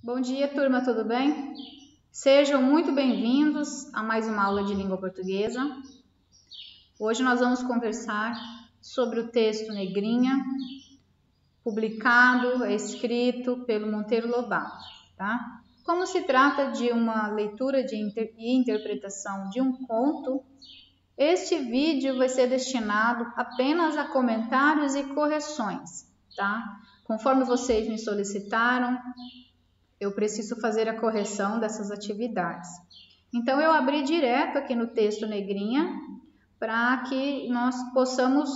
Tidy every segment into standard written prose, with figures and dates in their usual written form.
Bom dia, turma, tudo bem? Sejam muito bem-vindos a mais uma aula de língua portuguesa. Hoje nós vamos conversar sobre o texto Negrinha, publicado, escrito pelo Monteiro Lobato, tá? Como se trata de uma leitura e interpretação de um conto, este vídeo vai ser destinado apenas a comentários e correções, tá? Conforme vocês me solicitaram, eu preciso fazer a correção dessas atividades. Então, eu abri direto aqui no texto Negrinha para que nós possamos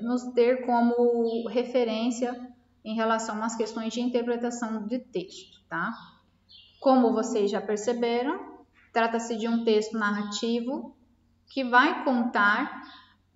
nos ter como referência em relação às questões de interpretação de texto, tá? Como vocês já perceberam, trata-se de um texto narrativo que vai contar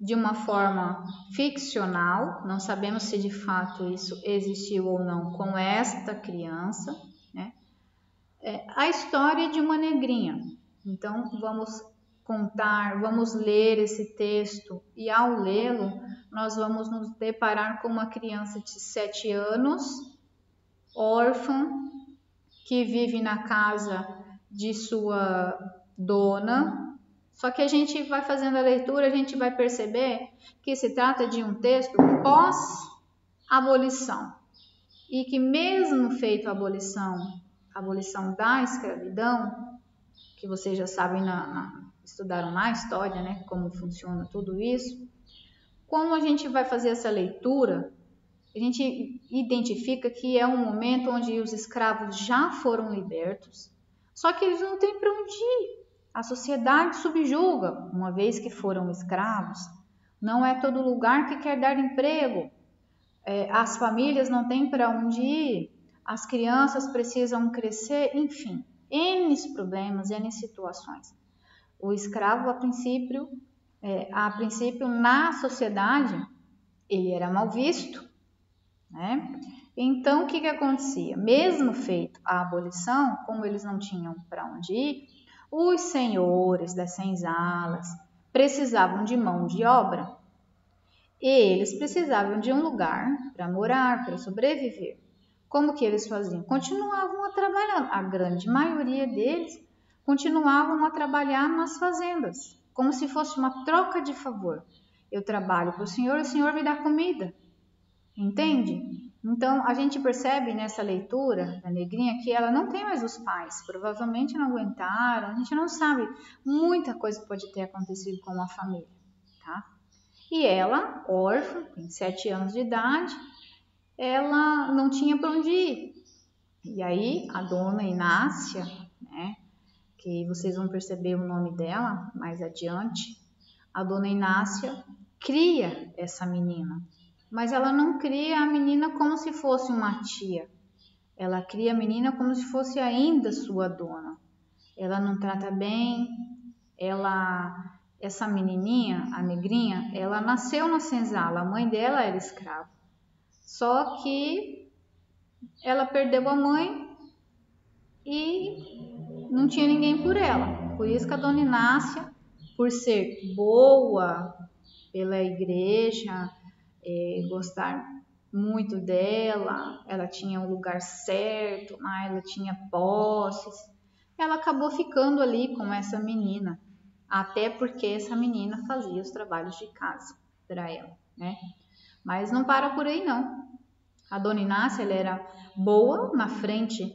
de uma forma ficcional, não sabemos se de fato isso existiu ou não com esta criança, né? A história de uma negrinha. Então, vamos ler esse texto e ao lê-lo, nós vamos nos deparar com uma criança de 7 anos, órfã, que vive na casa de sua dona. Só que a gente vai fazendo a leitura, a gente vai perceber que se trata de um texto pós-abolição. E que mesmo feito a abolição da escravidão, que vocês já sabem, estudaram na história, né, como funciona tudo isso, quando a gente vai fazer essa leitura, a gente identifica que é um momento onde os escravos já foram libertos, só que eles não têm para onde ir. A sociedade subjuga, uma vez que foram escravos. Não é todo lugar que quer dar emprego. As famílias não têm para onde ir. As crianças precisam crescer, enfim, N problemas, N situações. O escravo, a princípio, na sociedade, ele era mal visto, né? Então, o que acontecia? Mesmo feito a abolição, como eles não tinham para onde ir, os senhores das senzalas precisavam de mão de obra e eles precisavam de um lugar para morar, para sobreviver. Como que eles faziam? Continuavam a trabalhar. A grande maioria deles continuavam a trabalhar nas fazendas, como se fosse uma troca de favor. Eu trabalho para o senhor me dá comida. Entende? Então, a gente percebe nessa leitura da negrinha que ela não tem mais os pais, provavelmente não aguentaram, a gente não sabe, muita coisa pode ter acontecido com a família, tá? E ela, órfã, tem 7 anos de idade, ela não tinha para onde ir. E aí, a dona Inácia, né, que vocês vão perceber o nome dela mais adiante, a dona Inácia cria essa menina. Mas ela não cria a menina como se fosse uma tia. Ela cria a menina como se fosse ainda sua dona. Ela não trata bem. Essa menininha, a negrinha, ela nasceu na senzala. A mãe dela era escrava. Só que ela perdeu a mãe e não tinha ninguém por ela. Por isso que a dona Inácia, por ser boa pela igreja, gostar muito dela, ela tinha um lugar certo, ela tinha posses, ela acabou ficando ali com essa menina, até porque essa menina fazia os trabalhos de casa para ela, né? Mas não para por aí não. A dona Inácia, ela era boa na frente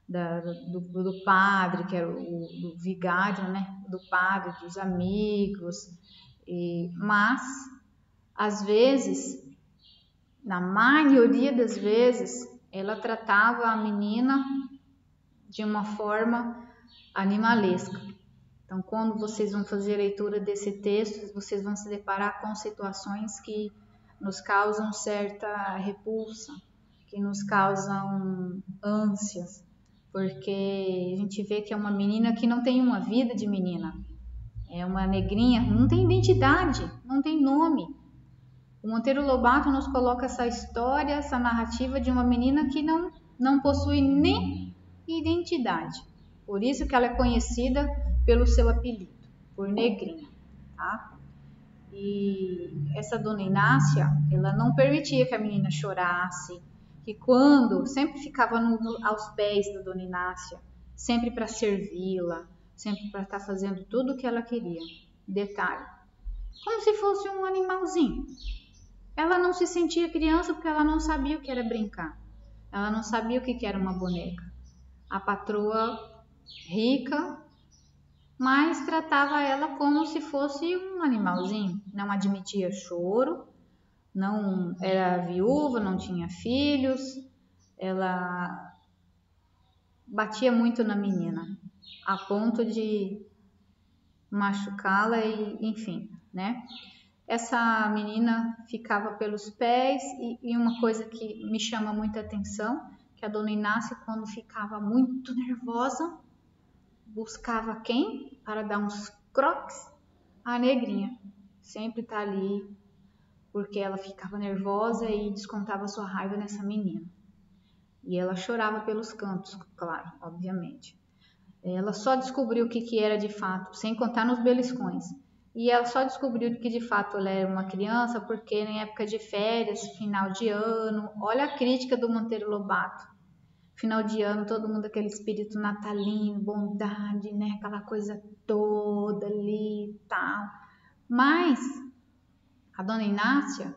do padre, que era do vigário, né? Do padre, dos amigos, mas às vezes, na maioria das vezes, ela tratava a menina de uma forma animalesca. Então, quando vocês vão fazer a leitura desse texto, vocês vão se deparar com situações que nos causam certa repulsa, que nos causam ânsias, porque a gente vê que é uma menina que não tem uma vida de menina, é uma negrinha, não tem identidade, não tem nome. O Monteiro Lobato nos coloca essa história, essa narrativa de uma menina que não possui nem identidade. Por isso que ela é conhecida pelo seu apelido, por Negrinha, tá? E essa dona Inácia, ela não permitia que a menina chorasse, que quando sempre ficava aos pés da dona Inácia, sempre para servi-la, sempre para estar fazendo tudo o que ela queria. Detalhe, como se fosse um animalzinho. Ela não se sentia criança porque ela não sabia o que era brincar. Ela não sabia o que era uma boneca. A patroa rica, mas tratava ela como se fosse um animalzinho. Não admitia choro, não era viúva, não tinha filhos. Ela batia muito na menina, a ponto de machucá-la e, enfim, né? Essa menina ficava pelos pés e uma coisa que me chama muita atenção, que a dona Inácia, quando ficava muito nervosa, buscava quem para dar uns croques? A negrinha. Sempre tá ali, porque ela ficava nervosa e descontava sua raiva nessa menina. E ela chorava pelos cantos, claro, obviamente. Ela só descobriu o que era de fato, sem contar nos beliscões. E ela só descobriu que de fato ela era uma criança porque em época de férias, final de ano, olha a crítica do Monteiro Lobato. Final de ano, todo mundo aquele espírito natalino, bondade, né? Aquela coisa toda ali e tal. Mas a dona Inácia,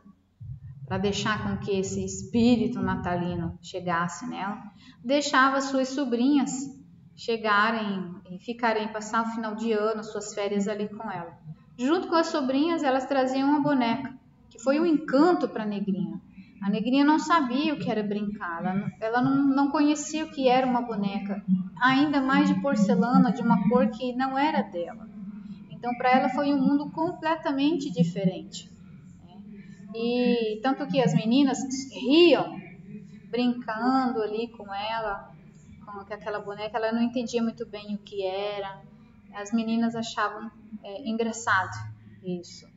para deixar com que esse espírito natalino chegasse nela, deixava suas sobrinhas chegarem e ficarem, passar o final de ano, suas férias ali com ela. Junto com as sobrinhas, elas traziam uma boneca, que foi um encanto para a negrinha. A negrinha não sabia o que era brincar, ela não conhecia o que era uma boneca, ainda mais de porcelana, de uma cor que não era dela. Então, para ela foi um mundo completamente diferente. E tanto que as meninas riam, brincando ali com ela, com aquela boneca, ela não entendia muito bem o que era. As meninas achavam engraçado isso.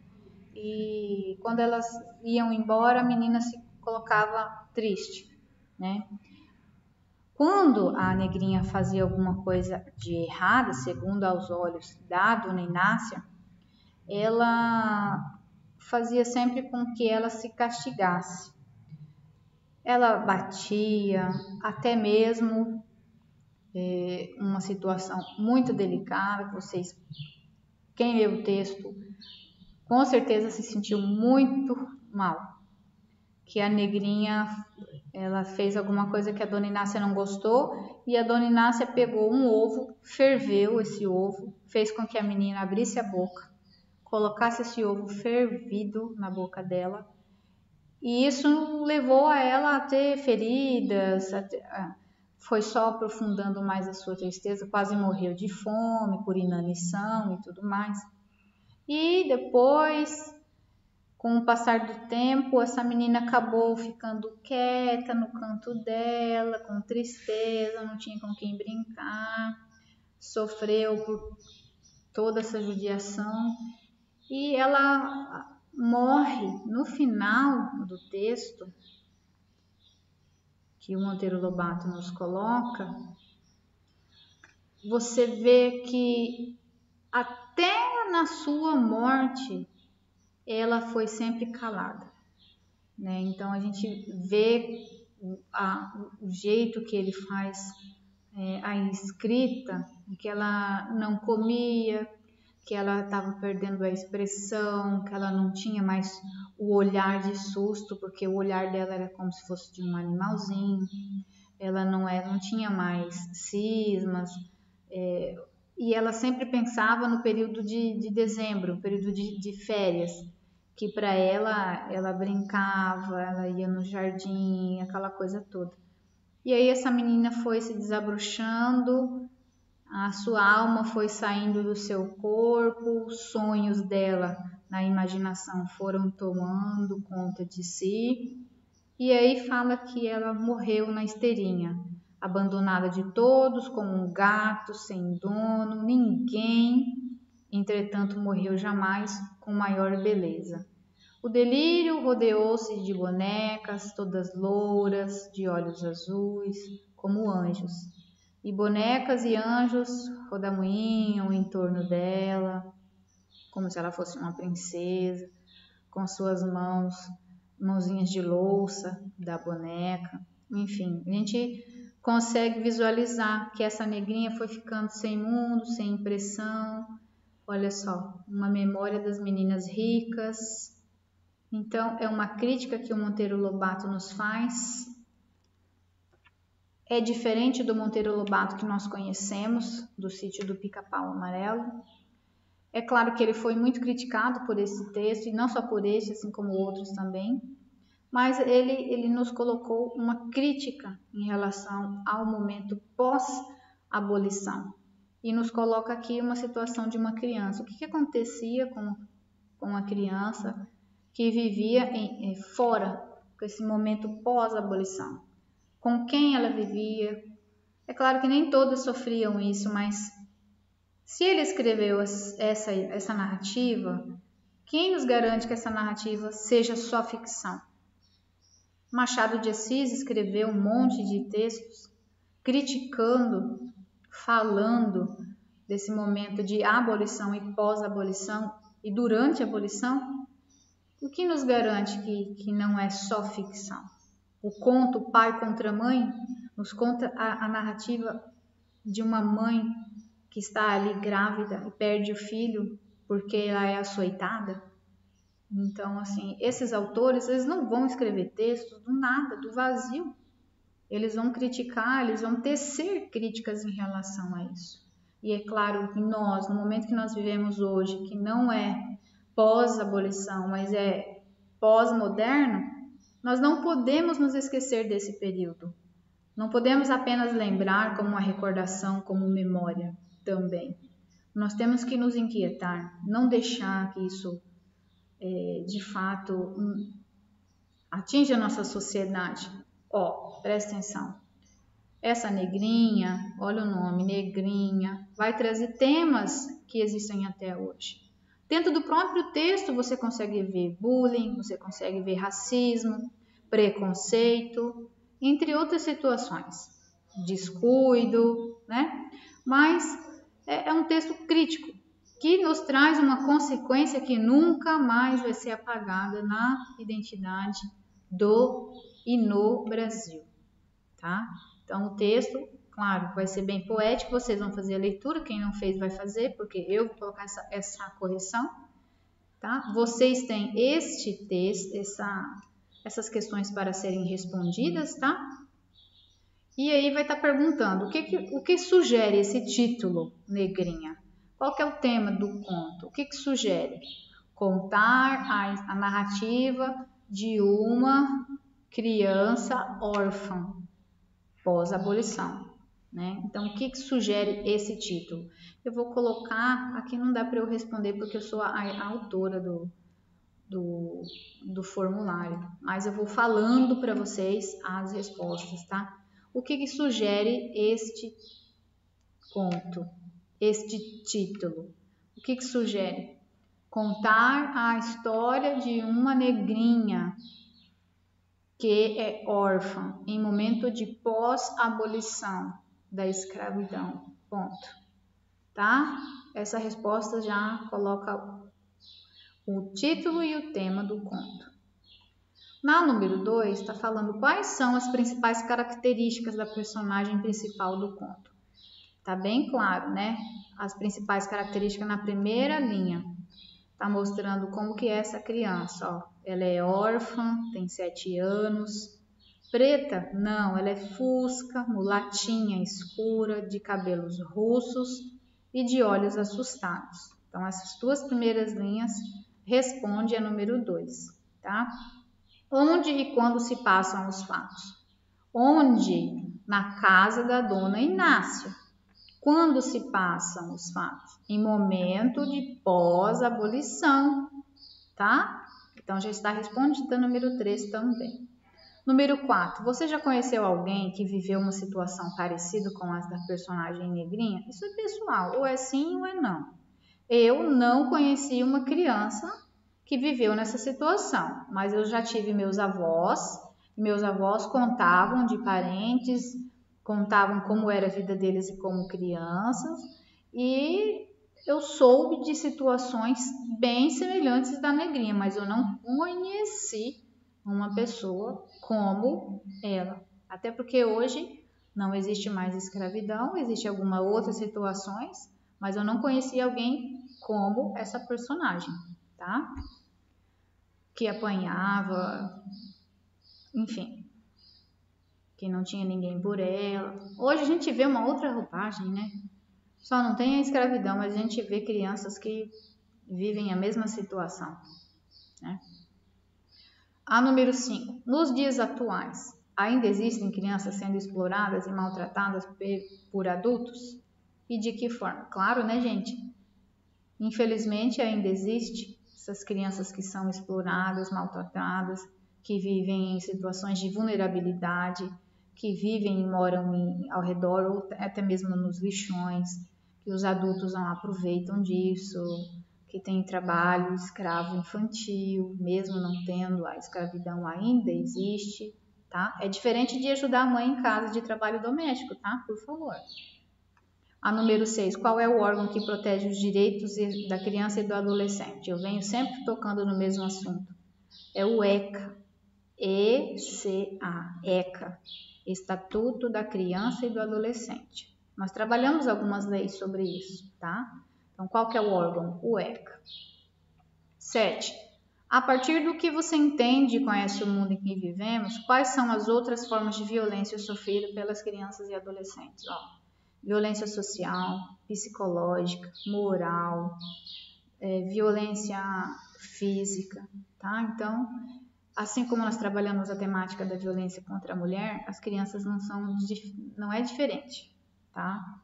E quando elas iam embora, a menina se colocava triste, né? Quando a negrinha fazia alguma coisa de errada, segundo aos olhos da dona Inácia, ela fazia sempre com que ela se castigasse. Ela batia, até mesmo uma situação muito delicada, que vocês, quem lê o texto, com certeza se sentiu muito mal, que a negrinha, ela fez alguma coisa que a dona Inácia não gostou, e a dona Inácia pegou um ovo, ferveu esse ovo, fez com que a menina abrisse a boca, colocasse esse ovo fervido na boca dela, e isso levou a ela a ter feridas, foi só aprofundando mais a sua tristeza, quase morreu de fome, por inanição e tudo mais. E depois, com o passar do tempo, essa menina acabou ficando quieta no canto dela, com tristeza, não tinha com quem brincar, sofreu por toda essa judiação e ela morre no final do texto que o Monteiro Lobato nos coloca. Você vê que até na sua morte ela foi sempre calada, né? Então a gente vê o jeito que ele faz a escrita, que ela não comia, que ela estava perdendo a expressão, que ela não tinha mais o olhar de susto, porque o olhar dela era como se fosse de um animalzinho. Ela não tinha mais cismas, e ela sempre pensava no período de dezembro, período de férias, que para ela brincava, ela ia no jardim, aquela coisa toda. E aí essa menina foi se desabrochando, a sua alma foi saindo do seu corpo, os sonhos dela na imaginação foram tomando conta de si. E aí fala que ela morreu na esteirinha, abandonada de todos, como um gato sem dono, ninguém, entretanto morreu jamais com maior beleza. O delírio rodeou-se de bonecas, todas louras, de olhos azuis, como anjos. E bonecas e anjos rodamuinham em torno dela. como se ela fosse uma princesa, com suas mãozinhas de louça da boneca. Enfim, a gente consegue visualizar que essa negrinha foi ficando sem mundo, sem impressão. Olha só, uma memória das meninas ricas. Então, é uma crítica que o Monteiro Lobato nos faz. É diferente do Monteiro Lobato que nós conhecemos, do Sítio do Pica-Pau Amarelo. É claro que ele foi muito criticado por esse texto, e não só por esse, assim como outros também, mas ele nos colocou uma crítica em relação ao momento pós-abolição, e nos coloca aqui uma situação de uma criança. O que acontecia com a criança que vivia fora, com esse momento pós-abolição? Com quem ela vivia? É claro que nem todos sofriam isso, mas se ele escreveu essa narrativa, quem nos garante que essa narrativa seja só ficção? Machado de Assis escreveu um monte de textos criticando, falando desse momento de abolição e pós-abolição e durante a abolição. O que nos garante que não é só ficção? O conto Pai contra Mãe nos conta a narrativa de uma mãe que está ali grávida e perde o filho porque ela é açoitada. Então, assim, esses autores, eles não vão escrever textos do nada, do vazio. Eles vão criticar, eles vão tecer críticas em relação a isso. E é claro que nós, no momento que nós vivemos hoje, que não é pós-abolição, mas é pós-moderno, nós não podemos nos esquecer desse período. Não podemos apenas lembrar como uma recordação, como memória também. Nós temos que nos inquietar, não deixar que isso de fato atinja a nossa sociedade. Presta atenção. Essa negrinha, olha o nome, negrinha, vai trazer temas que existem até hoje. Dentro do próprio texto você consegue ver bullying, você consegue ver racismo, preconceito, entre outras situações, descuido, né? Mas é um texto crítico que nos traz uma consequência que nunca mais vai ser apagada na identidade do e no Brasil, tá? Então o texto, claro, vai ser bem poético, vocês vão fazer a leitura, quem não fez vai fazer, porque eu vou colocar essa correção, tá? Vocês têm este texto, essas questões para serem respondidas, tá? E aí vai estar perguntando, o que sugere esse título, negrinha? Qual que é o tema do conto? O que sugere? Contar a narrativa de uma criança órfã pós-abolição, né? Então, o que sugere esse título? Eu vou colocar, aqui não dá para eu responder porque eu sou a autora do formulário, mas eu vou falando para vocês as respostas, tá? O que sugere este conto, este título? O que sugere? Contar a história de uma negrinha que é órfã em momento de pós-abolição da escravidão. Ponto. Tá? Essa resposta já coloca o título e o tema do conto. Na número 2, está falando quais são as principais características da personagem principal do conto. Tá bem claro, né? As principais características na primeira linha. Tá mostrando como que é essa criança, ó. Ela é órfã, tem 7 anos. Preta? Não, ela é fusca, mulatinha escura, de cabelos russos e de olhos assustados. Então, essas duas primeiras linhas respondem a número 2, tá? Onde e quando se passam os fatos? Onde? Na casa da dona Inácia. Quando se passam os fatos? Em momento de pós-abolição, tá? Então, já está respondida número 3 também. Número 4. Você já conheceu alguém que viveu uma situação parecida com a da personagem negrinha? Isso é pessoal, ou é sim ou é não. Eu não conheci uma criança que viveu nessa situação, mas eu já tive meus avós contavam de parentes, contavam como era a vida deles e como crianças, e eu soube de situações bem semelhantes da negrinha, mas eu não conheci uma pessoa como ela. Até porque hoje não existe mais escravidão, existe algumas outras situações, mas eu não conheci alguém como essa personagem, tá? Que apanhava, enfim, que não tinha ninguém por ela. Hoje a gente vê uma outra roupagem, né? Só não tem a escravidão, mas a gente vê crianças que vivem a mesma situação, né? A número 5. Nos dias atuais, ainda existem crianças sendo exploradas e maltratadas por adultos? E de que forma? Claro, né, gente? Infelizmente ainda existe essas crianças que são exploradas, maltratadas, que vivem em situações de vulnerabilidade, que vivem e moram ao redor ou até mesmo nos lixões, que os adultos não aproveitam disso, que tem trabalho escravo infantil, mesmo não tendo a escravidão ainda existe, tá? É diferente de ajudar a mãe em casa de trabalho doméstico, tá? Por favor. A número 6, qual é o órgão que protege os direitos da criança e do adolescente? Eu venho sempre tocando no mesmo assunto. É o ECA. ECA. ECA. Estatuto da Criança e do Adolescente. Nós trabalhamos algumas leis sobre isso, tá? Então, qual que é o órgão? O ECA. 7. A partir do que você entende e conhece o mundo em que vivemos, quais são as outras formas de violência sofrida pelas crianças e adolescentes? Ó, violência social, psicológica, moral, violência física, tá? Então, assim como nós trabalhamos a temática da violência contra a mulher, as crianças não é diferente, tá?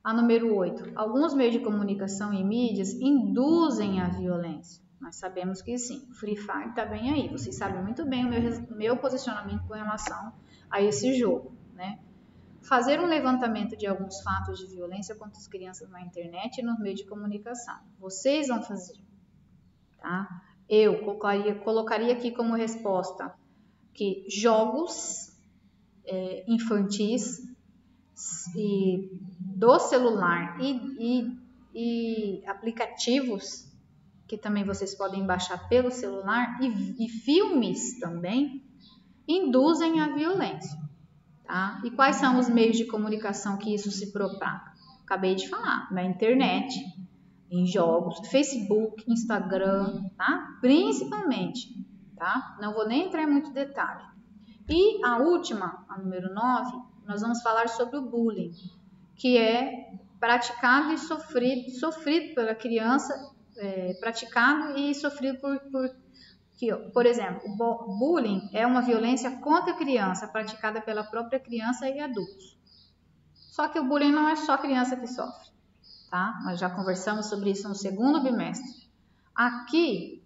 A número 8. Alguns meios de comunicação e mídias induzem a violência. Nós sabemos que sim, o Free Fire está bem aí. Vocês sabem muito bem o meu posicionamento com relação a esse jogo, né? Fazer um levantamento de alguns fatos de violência contra as crianças na internet e nos meios de comunicação. Vocês vão fazer, tá? Eu colocaria aqui como resposta que jogos infantis e do celular e aplicativos que também vocês podem baixar pelo celular e filmes também induzem a violência. Tá? E quais são os meios de comunicação que isso se propaga? Acabei de falar, na internet, em jogos, Facebook, Instagram, tá? Principalmente, tá? Não vou nem entrar em muito detalhe. E a última, a número 9, nós vamos falar sobre o bullying, que é praticado e sofrido pela criança, praticado e sofrido por exemplo, o bullying é uma violência contra a criança praticada pela própria criança e adultos. Só que o bullying não é só a criança que sofre, tá? Nós já conversamos sobre isso no segundo bimestre. Aqui,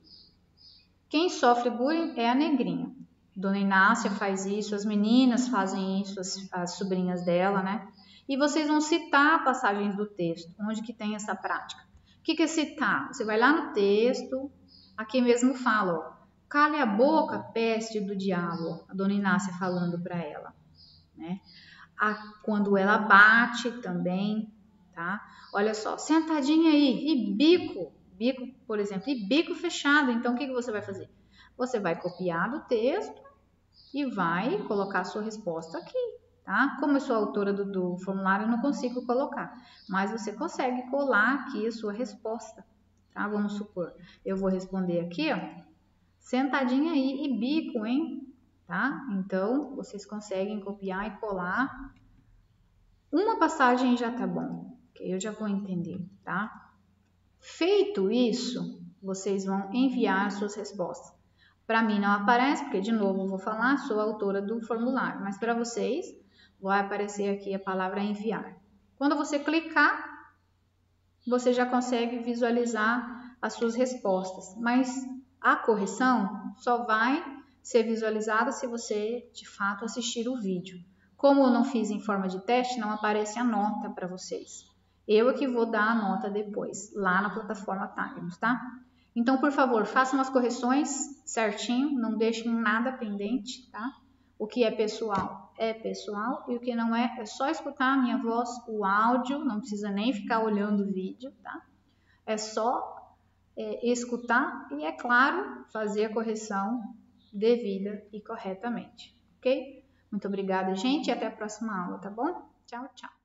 quem sofre bullying é a negrinha. Dona Inácia faz isso, as meninas fazem isso, as sobrinhas dela, né? E vocês vão citar passagens do texto, onde que tem essa prática. O que é citar? Você vai lá no texto, aqui mesmo fala, ó, cale a boca, peste do diabo, a Dona Inácia falando para ela, né? Quando ela bate também, tá? Olha só, sentadinha aí, e bico, por exemplo, e bico fechado. Então, o que você vai fazer? Você vai copiar do texto e vai colocar a sua resposta aqui, tá? Como eu sou autora do formulário, eu não consigo colocar, mas você consegue colar aqui a sua resposta, tá? Vamos supor, eu vou responder aqui, ó, sentadinha aí e bico, hein? Tá? Então, vocês conseguem copiar e colar. Uma passagem já tá bom, que eu já vou entender, tá? Feito isso, vocês vão enviar as suas respostas. Para mim não aparece, porque de novo eu vou falar, sou a autora do formulário, mas para vocês vai aparecer aqui a palavra enviar. Quando você clicar, você já consegue visualizar as suas respostas, mas a correção só vai ser visualizada se você de fato assistir o vídeo. Como eu não fiz em forma de teste, não aparece a nota para vocês. Eu é que vou dar a nota depois, lá na plataforma Timos, tá? Então, por favor, façam as correções certinho, não deixem nada pendente, tá? O que é pessoal e o que não é só escutar a minha voz, o áudio, não precisa nem ficar olhando o vídeo, tá? É só escutar e, é claro, fazer a correção devida e corretamente, ok? Muito obrigada, gente, e até a próxima aula, tá bom? Tchau, tchau!